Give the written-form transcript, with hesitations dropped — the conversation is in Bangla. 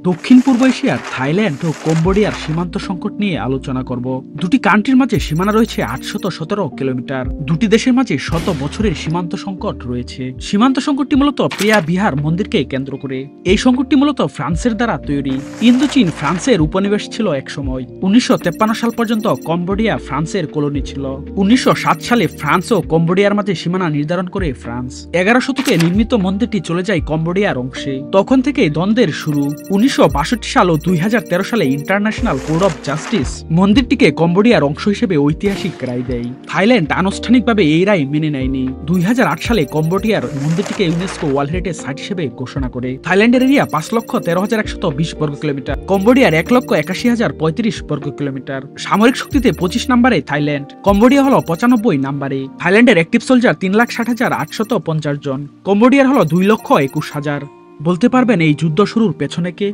দক্ষিণ পূর্ব এশিয়ার থাইল্যান্ড ও কম্বোডিয়ার সীমান্ত সংকট নিয়ে আলোচনা করব। দুটি কান্ট্রির মাঝে সীমানা রয়েছে 817 কিলোমিটার। দুটি দেশের মাঝে শত বছরের সীমান্ত সংকট রয়েছে। সীমান্ত সংকটটি মূলত প্রিয়া বিহার মন্দিরকে কেন্দ্র করে। এই সংকটটি মূলত ফ্রান্সের দ্বারা তৈরি। ইন্দোচীন ফ্রান্সের উপনিবেশ ছিল একসময়। 1953 সাল পর্যন্ত কম্বোডিয়া ফ্রান্সের কলোনি ছিল। 1907 সালে ফ্রান্স ও কম্বোডিয়ার মাঝে সীমানা নির্ধারণ করে ফ্রান্স। 11 শতকে নির্মিত মন্দিরটি চলে যায় কম্বোডিয়ার অংশে। তখন থেকেই দ্বন্দ্বের শুরু। 1962 সাল ও 2013 সালে ইন্টারন্যাশনাল কোর্ট অফ জাস্টিস মন্দিরটিকে কম্বোডিয়ার অংশ হিসেবে ঐতিহাসিক রায় দেয়। থাইল্যান্ড আনুষ্ঠানিকভাবে এই রায় মেনে নেয়নি। 2008 সালে কম্বোডিয়ার মন্দিরটিকে ইউনেস্কো ওয়ার্ল্ড হেরিটেজ সাইট হিসেবে ঘোষণা করে। থাইল্যান্ডের এরিয়া 5,13,120 বর্গ কিলোমিটার, কম্বোডিয়ার 1,81,035 বর্গ কিলোমিটার। সামরিক শক্তিতে 25 নম্বরে থাইল্যান্ড, কম্বোডিয়া হলো 95 নম্বরে। থাইল্যান্ডের অ্যাক্টিভ সোলজার 3,60,850 জন, কম্বোডিয়ার হলো 2,21,000। বলতে পারবেন এই যুদ্ধ শুরুর পেছনে কে?